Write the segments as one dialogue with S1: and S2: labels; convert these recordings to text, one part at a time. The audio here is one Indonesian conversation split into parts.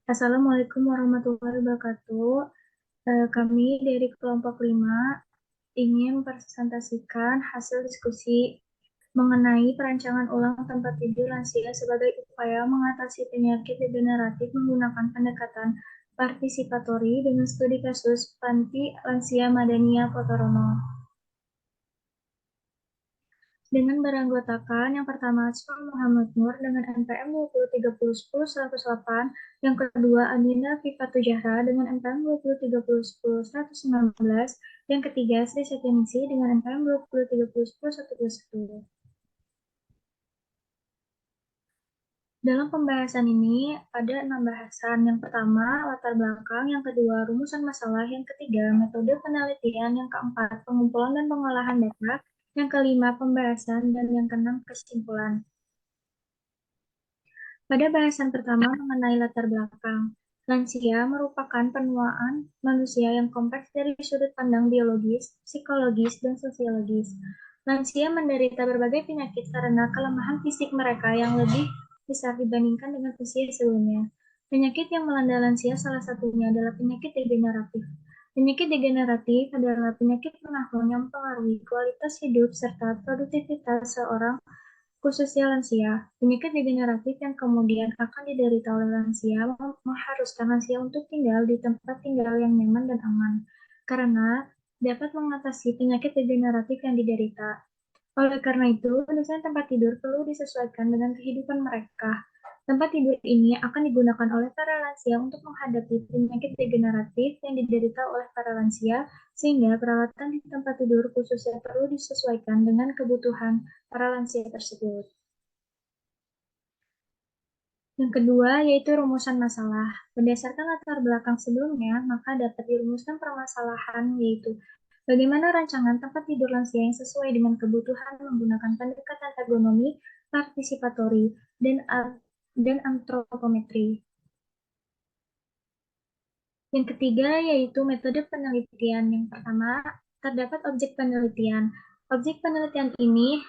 S1: Assalamualaikum warahmatullahi wabarakatuh. Kami dari kelompok 5 ingin mempresentasikan hasil diskusi mengenai perancangan ulang tempat tidur lansia sebagai upaya mengatasi penyakit degeneratif menggunakan pendekatan partisipatori dengan studi kasus Panti Lansia Madania Potorono. Dengan beranggotakan yang pertama Asfal Muhammad Nur dengan NPM 203010-108, yang kedua Adinda Fifatu Zahra dengan NPM 203010-119, yang ketiga Sri Setyaningsih dengan NPM 203010-121. Dalam pembahasan ini ada 6 bahasan. Yang pertama, latar belakang. Yang kedua, rumusan masalah. Yang ketiga, metode penelitian. Yang keempat, pengumpulan dan pengolahan data. Yang kelima, pembahasan. Dan yang keenam, kesimpulan. Pada bahasan pertama mengenai latar belakang, lansia merupakan penuaan manusia yang kompleks dari sudut pandang biologis, psikologis, dan sosiologis. Lansia menderita berbagai penyakit karena kelemahan fisik mereka yang lebih besar dibandingkan dengan usia sebelumnya. Penyakit yang melanda lansia salah satunya adalah penyakit degeneratif. Penyakit degeneratif adalah penyakit menahun yang mempengaruhi kualitas hidup serta produktivitas seorang, khususnya lansia. Penyakit degeneratif yang kemudian akan diderita oleh lansia mengharuskan lansia untuk tinggal di tempat tinggal yang nyaman dan aman, karena dapat mengatasi penyakit degeneratif yang diderita. Oleh karena itu, desain tempat tidur perlu disesuaikan dengan kehidupan mereka. Tempat tidur ini akan digunakan oleh para lansia untuk menghadapi penyakit degeneratif yang diderita oleh para lansia, sehingga perawatan di tempat tidur khususnya perlu disesuaikan dengan kebutuhan para lansia tersebut. Yang kedua, yaitu rumusan masalah. Berdasarkan latar belakang sebelumnya, maka dapat dirumuskan permasalahan, yaitu bagaimana rancangan tempat tidur lansia yang sesuai dengan kebutuhan menggunakan pendekatan ergonomi, partisipatori, dan antropometri. Yang ketiga, yaitu metode penelitian. Yang pertama, terdapat objek penelitian. Objek penelitian ini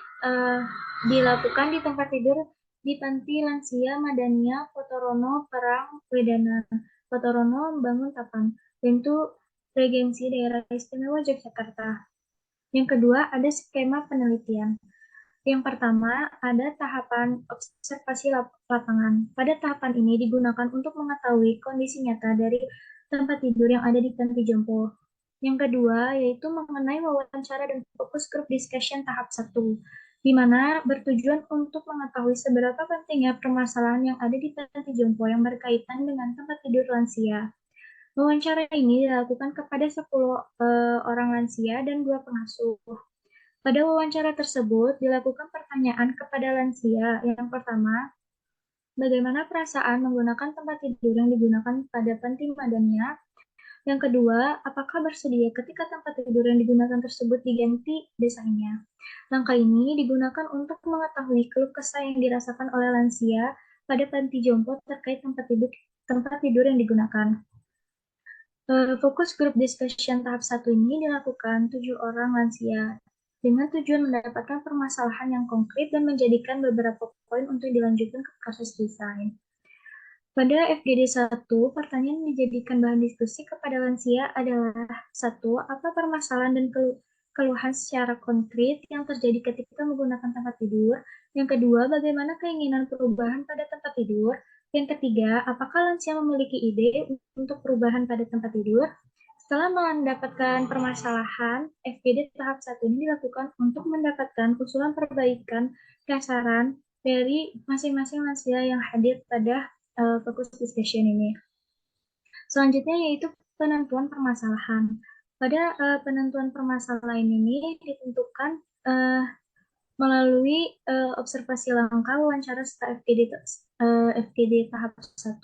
S1: dilakukan di tempat tidur di Panti Lansia Madania Potorono Perang Wedana, Potorono Bangun Tapan, Bentu Regensi Daerah Istimewa Yogyakarta. Yang kedua, ada skema penelitian. Yang pertama, ada tahapan observasi lapangan. Pada tahapan ini digunakan untuk mengetahui kondisi nyata dari tempat tidur yang ada di panti jompo. Yang kedua, yaitu mengenai wawancara dan fokus group discussion tahap 1, di mana bertujuan untuk mengetahui seberapa pentingnya permasalahan yang ada di panti jompo yang berkaitan dengan tempat tidur lansia. Wawancara ini dilakukan kepada 10 orang lansia dan 2 pengasuh. Pada wawancara tersebut dilakukan pertanyaan kepada lansia. Yang pertama, bagaimana perasaan menggunakan tempat tidur yang digunakan pada Panti Madania? Yang kedua, apakah bersedia ketika tempat tidur yang digunakan tersebut diganti desainnya? Langkah ini digunakan untuk mengetahui keluh kesah yang dirasakan oleh lansia pada panti jompo terkait tempat tidur yang digunakan. Fokus grup discussion tahap 1 ini dilakukan 7 orang lansia dengan tujuan mendapatkan permasalahan yang konkret dan menjadikan beberapa poin untuk dilanjutkan ke proses desain. Pada FGD 1, pertanyaan yang dijadikan bahan diskusi kepada lansia adalah: 1. Apa permasalahan dan keluhan secara konkret yang terjadi ketika menggunakan tempat tidur? Yang kedua, bagaimana keinginan perubahan pada tempat tidur? Yang ketiga, apakah lansia memiliki ide untuk perubahan pada tempat tidur? Setelah mendapatkan permasalahan, FGD tahap 1 ini dilakukan untuk mendapatkan usulan perbaikan sasaran dari masing-masing lansia yang hadir pada fokus discussion ini. Selanjutnya yaitu penentuan permasalahan. Pada penentuan permasalahan ini ditentukan melalui observasi langkah wawancara serta FGD tahap 1.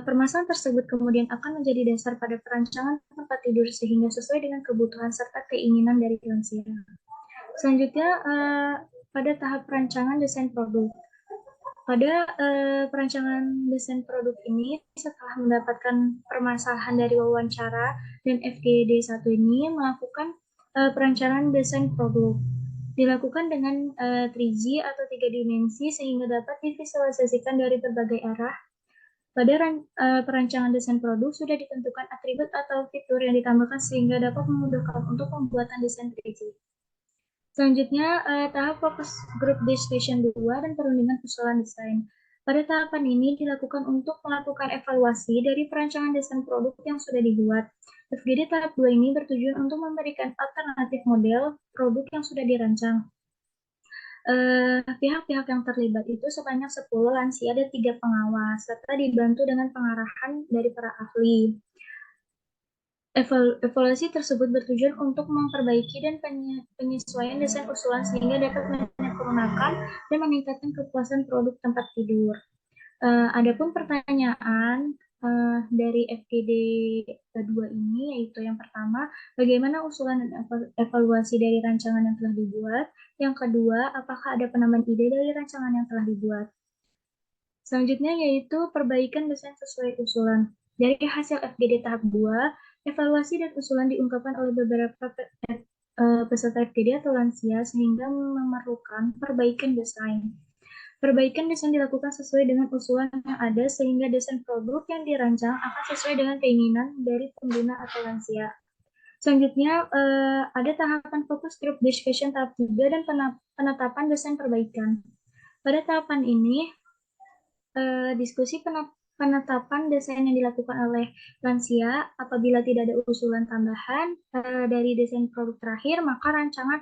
S1: Permasalahan tersebut kemudian akan menjadi dasar pada perancangan tempat tidur sehingga sesuai dengan kebutuhan serta keinginan dari lansia. Selanjutnya, pada tahap perancangan desain produk. Pada perancangan desain produk ini, setelah mendapatkan permasalahan dari wawancara dan FGD 1 ini, melakukan perancangan desain produk. Dilakukan dengan 3G atau 3 dimensi sehingga dapat divisualisasikan dari berbagai arah Perancangan desain produk sudah ditentukan atribut atau fitur yang ditambahkan sehingga dapat memudahkan untuk pembuatan desain 3D. Selanjutnya, tahap fokus group discussion 2 dan perundingan usulan desain. Pada tahapan ini dilakukan untuk melakukan evaluasi dari perancangan desain produk yang sudah dibuat. FGD tahap 2 ini bertujuan untuk memberikan alternatif model produk yang sudah dirancang. Pihak-pihak yang terlibat itu sebanyak 10 lansia dan 3 pengawas, serta dibantu dengan pengarahan dari para ahli. Evaluasi tersebut bertujuan untuk memperbaiki dan penyesuaian desain usulan sehingga dapat menyempurnakan dan meningkatkan kepuasan produk tempat tidur. Adapun pertanyaan dari FGD kedua ini, yaitu yang pertama, bagaimana usulan dan evaluasi dari rancangan yang telah dibuat? Yang kedua, apakah ada penambahan ide dari rancangan yang telah dibuat? Selanjutnya yaitu perbaikan desain sesuai usulan. Dari hasil FGD tahap 2, evaluasi dan usulan diungkapkan oleh beberapa peserta FGD atau lansia sehingga memerlukan perbaikan desain. Perbaikan desain dilakukan sesuai dengan usulan yang ada sehingga desain produk yang dirancang akan sesuai dengan keinginan dari pengguna atau lansia. Selanjutnya, ada tahapan fokus group discussion tahap 3 dan penetapan desain perbaikan. Pada tahapan ini, diskusi penetapan desain yang dilakukan oleh lansia. Apabila tidak ada usulan tambahan dari desain produk terakhir, maka rancangan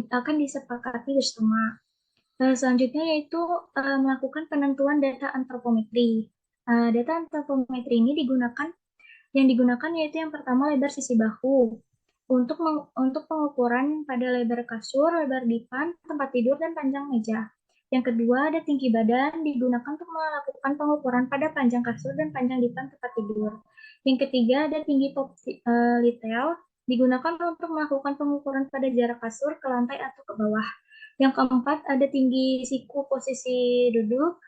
S1: akan disepakati bersama. Selanjutnya yaitu melakukan penentuan data antropometri. Data antropometri ini yang digunakan yaitu yang pertama lebar sisi bahu untuk pengukuran pada lebar kasur, lebar dipan, tempat tidur, dan panjang meja. Yang kedua ada tinggi badan digunakan untuk melakukan pengukuran pada panjang kasur dan panjang dipan tempat tidur. Yang ketiga ada tinggi litel digunakan untuk melakukan pengukuran pada jarak kasur ke lantai atau ke bawah. Yang keempat, ada tinggi siku posisi duduk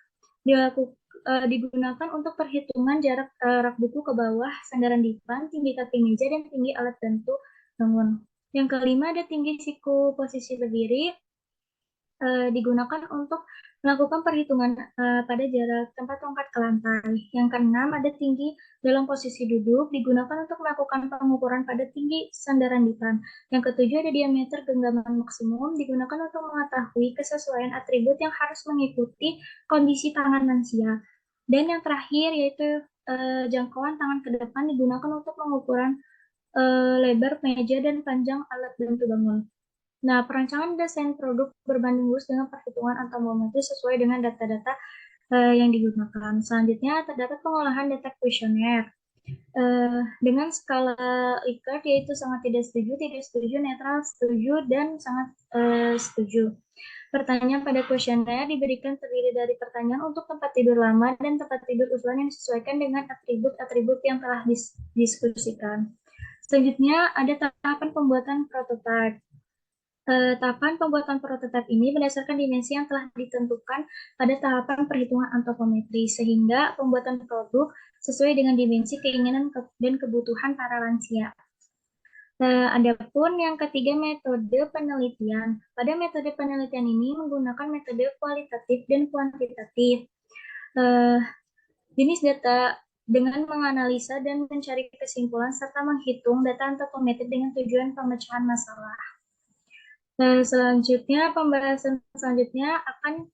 S1: digunakan untuk perhitungan jarak rak buku ke bawah, sandaran dipan, tinggi kaki meja, dan tinggi alat bantu bangun. Yang kelima, ada tinggi siku posisi berdiri digunakan untuk melakukan perhitungan pada jarak tempat tongkat ke lantai. Yang keenam, ada tinggi dalam posisi duduk digunakan untuk melakukan pengukuran pada tinggi sandaran dipan. Yang ketujuh, ada diameter genggaman maksimum digunakan untuk mengetahui kesesuaian atribut yang harus mengikuti kondisi tangan lansia. Dan yang terakhir yaitu jangkauan tangan ke depan digunakan untuk pengukuran lebar meja dan panjang alat bantu bangun. Nah, perancangan desain produk berbanding lurus dengan perhitungan antropometri sesuai dengan data-data yang digunakan. Selanjutnya, terdapat pengolahan data kuesioner dengan skala Likert yaitu sangat tidak setuju, netral, setuju, dan sangat setuju. Pertanyaan pada kuesioner diberikan terdiri dari pertanyaan untuk tempat tidur lama dan tempat tidur usulan yang disesuaikan dengan atribut-atribut yang telah diskusikan. Selanjutnya, ada tahapan pembuatan prototipe. Tahapan pembuatan prototipe ini berdasarkan dimensi yang telah ditentukan pada tahapan perhitungan antropometri, sehingga pembuatan produk sesuai dengan dimensi, keinginan, dan kebutuhan para lansia. Adapun yang ketiga, metode penelitian. Pada metode penelitian ini menggunakan metode kualitatif dan kuantitatif. Jenis data dengan menganalisa dan mencari kesimpulan serta menghitung data antropometrik dengan tujuan pemecahan masalah. Selanjutnya, pembahasan selanjutnya akan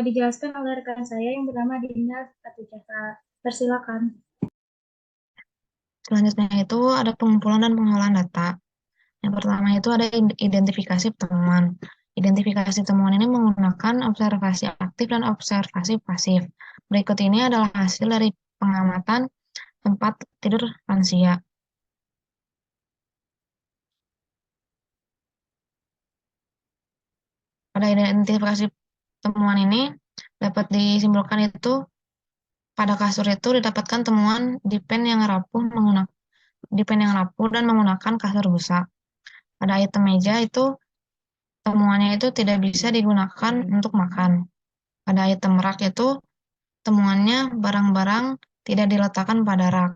S1: dijelaskan oleh rekan saya yang bernama Dinda Katijaka. Persilakan.
S2: Selanjutnya itu ada pengumpulan dan pengolahan data. Yang pertama itu ada identifikasi temuan. Identifikasi temuan ini menggunakan observasi aktif dan observasi pasif. Berikut ini adalah hasil dari pengamatan tempat tidur lansia. Pada identifikasi temuan ini dapat disimpulkan itu pada kasur itu didapatkan temuan dipen yang rapuh dan menggunakan kasur busa. Pada item meja itu temuannya itu tidak bisa digunakan untuk makan. Pada item rak itu temuannya barang-barang tidak diletakkan pada rak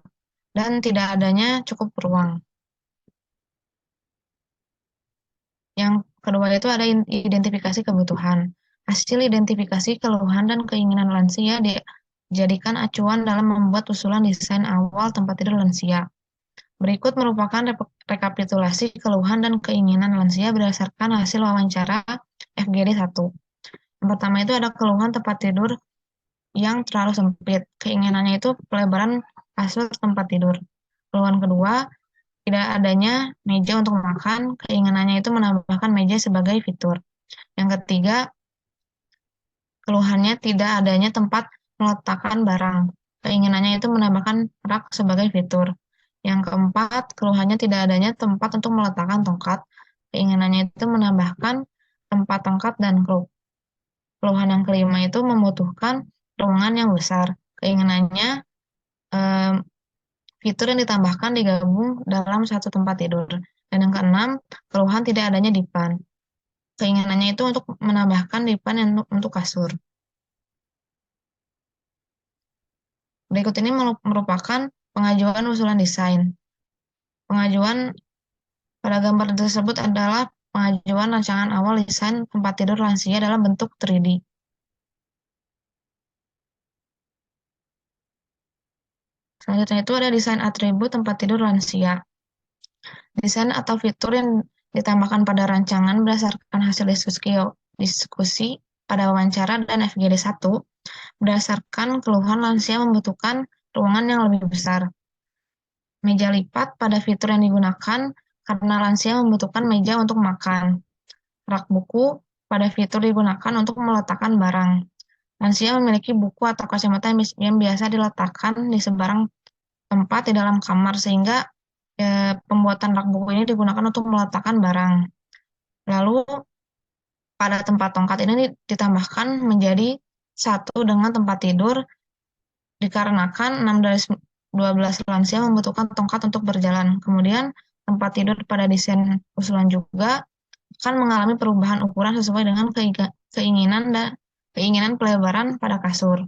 S2: dan tidak adanya cukup ruang. Yang kedua itu ada identifikasi kebutuhan. Hasil identifikasi keluhan dan keinginan lansia jadikan acuan dalam membuat usulan desain awal tempat tidur lansia. Berikut merupakan rekapitulasi keluhan dan keinginan lansia berdasarkan hasil wawancara FGD 1. Yang pertama itu ada keluhan tempat tidur yang terlalu sempit. Keinginannya itu pelebaran kasur tempat tidur. Keluhan kedua, tidak adanya meja untuk makan. Keinginannya itu menambahkan meja sebagai fitur. Yang ketiga, keluhannya tidak adanya tempat meletakkan barang. Keinginannya itu menambahkan rak sebagai fitur. Yang keempat, keluhannya tidak adanya tempat untuk meletakkan tongkat. Keinginannya itu menambahkan tempat tongkat dan kruk. Keluhan yang kelima itu membutuhkan ruangan yang besar. Keinginannya eh, fitur yang ditambahkan digabung dalam satu tempat tidur. Dan yang keenam, keluhan tidak adanya dipan. Keinginannya itu untuk menambahkan dipan untuk kasur. Berikut ini merupakan pengajuan usulan desain. Pengajuan pada gambar tersebut adalah pengajuan rancangan awal desain tempat tidur lansia dalam bentuk 3D. Selanjutnya itu ada desain atribut tempat tidur lansia. Desain atau fitur yang ditambahkan pada rancangan berdasarkan hasil diskusi pada wawancara dan FGD 1 berdasarkan keluhan lansia membutuhkan ruangan yang lebih besar. Meja lipat pada fitur yang digunakan karena lansia membutuhkan meja untuk makan. Rak buku pada fitur digunakan untuk meletakkan barang. Lansia memiliki buku atau kacamata yang biasa diletakkan di sebarang tempat di dalam kamar sehingga pembuatan rak buku ini digunakan untuk meletakkan barang. Lalu pada tempat tongkat ini ditambahkan menjadi satu dengan tempat tidur dikarenakan 6 dari 12 lansia membutuhkan tongkat untuk berjalan. Kemudian tempat tidur pada desain usulan juga akan mengalami perubahan ukuran sesuai dengan keinginan pelebaran pada kasur.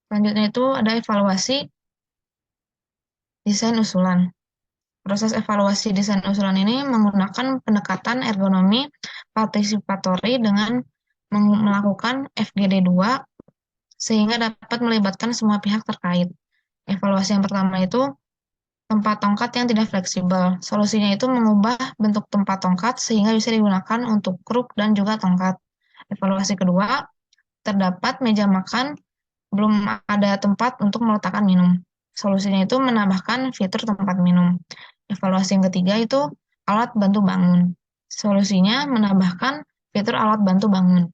S2: Selanjutnya itu ada evaluasi desain usulan. Proses evaluasi desain usulan ini menggunakan pendekatan ergonomi partisipatori dengan melakukan FGD 2 sehingga dapat melibatkan semua pihak terkait. Evaluasi yang pertama itu tempat tongkat yang tidak fleksibel. Solusinya itu mengubah bentuk tempat tongkat sehingga bisa digunakan untuk kruk dan juga tongkat. Evaluasi kedua, terdapat meja makan, belum ada tempat untuk meletakkan minum. Solusinya itu menambahkan fitur tempat minum. Evaluasi yang ketiga itu alat bantu bangun. Solusinya menambahkan fitur alat bantu bangun.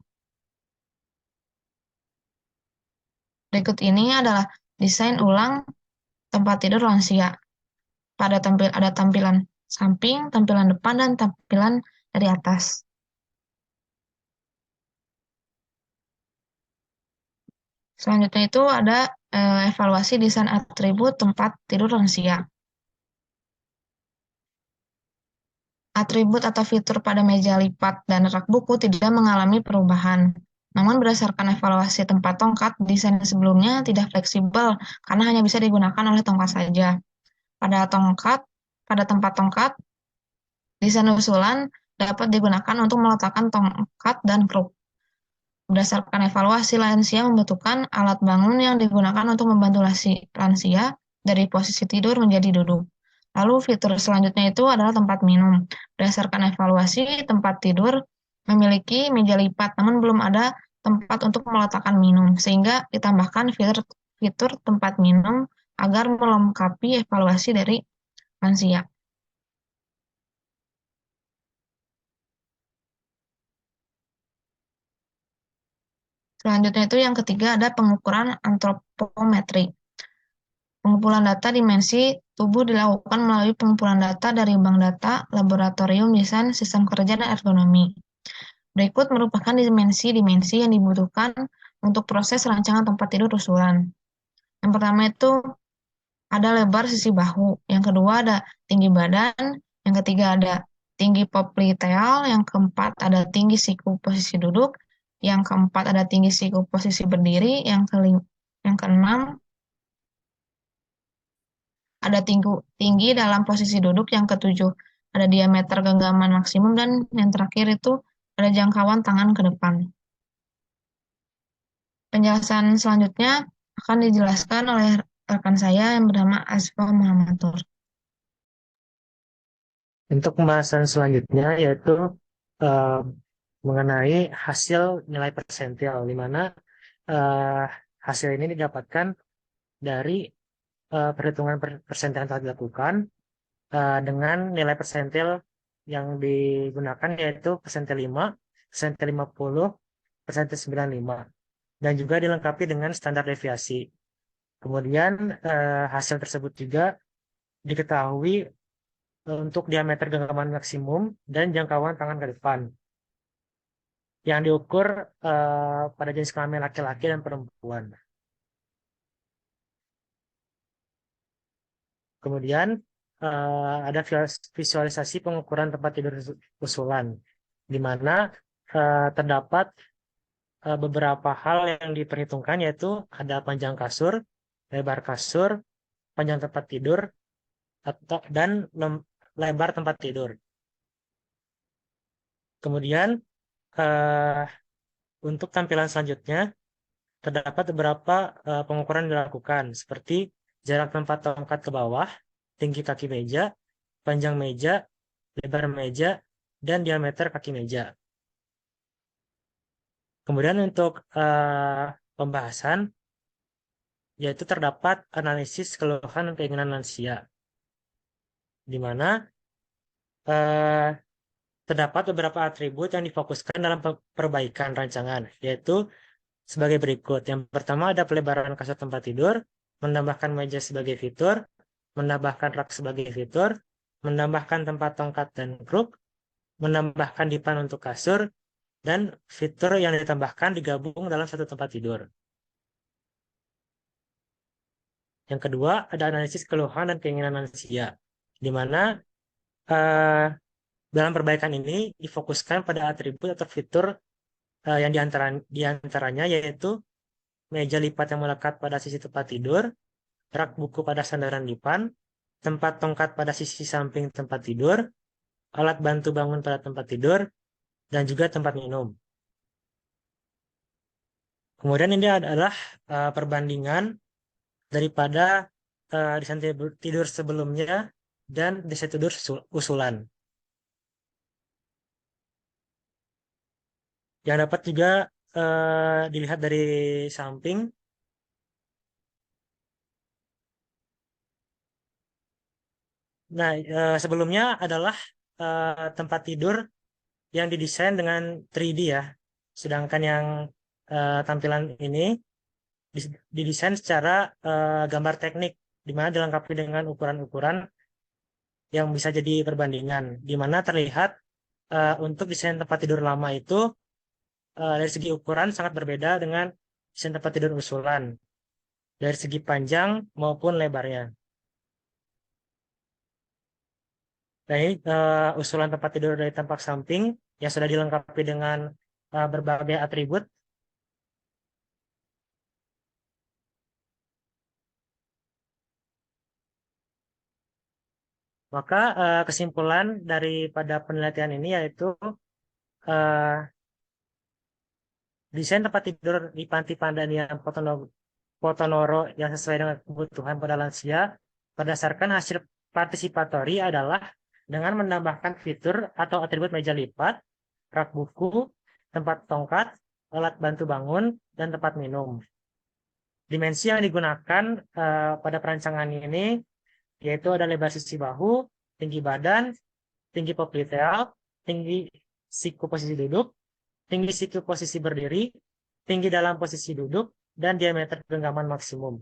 S2: Berikut ini adalah desain ulang tempat tidur lansia. Ada tampilan samping, tampilan depan, dan tampilan dari atas. Selanjutnya itu ada evaluasi desain atribut tempat tidur lansia. Atribut atau fitur pada meja lipat dan rak buku tidak mengalami perubahan. Namun berdasarkan evaluasi tempat tongkat, desain sebelumnya tidak fleksibel karena hanya bisa digunakan oleh tongkat saja. Pada tempat tongkat, desain usulan dapat digunakan untuk meletakkan tongkat dan kruk. Berdasarkan evaluasi, lansia membutuhkan alat bangun yang digunakan untuk membantu lansia dari posisi tidur menjadi duduk. Lalu fitur selanjutnya itu adalah tempat minum. Berdasarkan evaluasi, tempat tidur memiliki meja lipat, namun belum ada tempat untuk meletakkan minum, sehingga ditambahkan fitur tempat minum agar melengkapi evaluasi dari lansia. Selanjutnya itu yang ketiga ada pengukuran antropometri. Pengumpulan data dimensi tubuh dilakukan melalui pengumpulan data dari bank data, laboratorium desain, sistem kerja, dan ergonomi. Berikut merupakan dimensi-dimensi yang dibutuhkan untuk proses rancangan tempat tidur usulan. Yang pertama itu ada lebar sisi bahu, yang kedua ada tinggi badan, yang ketiga ada tinggi popliteal, yang keempat ada tinggi siku posisi duduk, yang keempat ada tinggi siku posisi berdiri, yang keenam ada tinggi dalam posisi duduk, yang ketujuh ada diameter genggaman maksimum, dan yang terakhir itu ada jangkauan tangan ke depan. Penjelasan selanjutnya akan dijelaskan oleh rekan saya yang bernama Asfa Muhammadur.
S3: Untuk pembahasan selanjutnya yaitu eh, mengenai hasil nilai persentil, di mana eh, hasil ini didapatkan dari perhitungan persentil yang telah dilakukan dengan nilai persentil yang digunakan yaitu persentil 5, persentil 50, persentil 95, dan juga dilengkapi dengan standar deviasi. Kemudian hasil tersebut juga diketahui untuk diameter genggaman maksimum dan jangkauan tangan ke depan yang diukur pada jenis kelamin laki-laki dan perempuan. Kemudian ada visualisasi pengukuran tempat tidur usulan, di mana terdapat beberapa hal yang diperhitungkan yaitu ada panjang kasur, lebar kasur, panjang tempat tidur, dan lebar tempat tidur. Kemudian eh, untuk tampilan selanjutnya terdapat beberapa pengukuran dilakukan seperti jarak tempat tongkat ke bawah, tinggi kaki meja, panjang meja, lebar meja, dan diameter kaki meja. Kemudian untuk pembahasan yaitu terdapat analisis keluhan dan keinginan lansia, di mana eh, terdapat beberapa atribut yang difokuskan dalam perbaikan rancangan, yaitu sebagai berikut. Yang pertama ada pelebaran kasur tempat tidur, menambahkan meja sebagai fitur, menambahkan rak sebagai fitur, menambahkan tempat tongkat dan kruk, menambahkan dipan untuk kasur, dan fitur yang ditambahkan digabung dalam satu tempat tidur. Yang kedua ada analisis keluhan dan keinginan lansia, di mana eh, dalam perbaikan ini difokuskan pada atribut atau fitur yang diantaranya yaitu meja lipat yang melekat pada sisi tempat tidur, rak buku pada sandaran dipan, tempat tongkat pada sisi samping tempat tidur, alat bantu bangun pada tempat tidur, dan juga tempat minum. Kemudian ini adalah perbandingan daripada desain tidur sebelumnya dan desain tidur usulan. Yang dapat juga dilihat dari samping. Nah, sebelumnya adalah tempat tidur yang didesain dengan 3D ya. Sedangkan yang tampilan ini didesain secara gambar teknik, di mana dilengkapi dengan ukuran-ukuran yang bisa jadi perbandingan, di mana terlihat untuk desain tempat tidur lama itu dari segi ukuran sangat berbeda dengan desain tempat tidur usulan, dari segi panjang maupun lebarnya. Nah, ini usulan tempat tidur dari tampak samping yang sudah dilengkapi dengan berbagai atribut. Maka kesimpulan daripada penelitian ini yaitu eh, desain tempat tidur di Panti Pandanian Potonoro yang sesuai dengan kebutuhan pada lansia berdasarkan hasil partisipatori adalah dengan menambahkan fitur atau atribut meja lipat, rak buku, tempat tongkat, alat bantu bangun, dan tempat minum. Dimensi yang digunakan pada perancangan ini yaitu ada lebar sisi bahu, tinggi badan, tinggi popliteal, tinggi siku posisi duduk, tinggi siku posisi berdiri, tinggi dalam posisi duduk, dan diameter genggaman maksimum.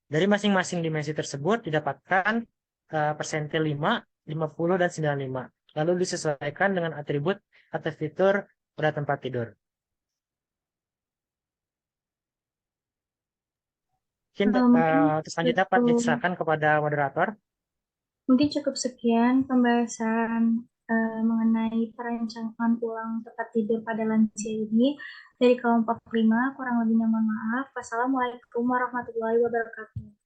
S3: Dari masing-masing dimensi tersebut didapatkan persentil 5, 50, dan 95. Lalu disesuaikan dengan atribut atau fitur pada tempat tidur. Mungkin
S1: Mungkin
S3: selanjutnya Pak
S1: cukup,
S3: diserahkan kepada moderator.
S1: mungkin cukup sekian pembahasan mengenai perancangan ulang tempat tidur pada lansia ini dari kelompok 5. Kurang lebihnya mohon maaf. Wassalamualaikum warahmatullahi wabarakatuh.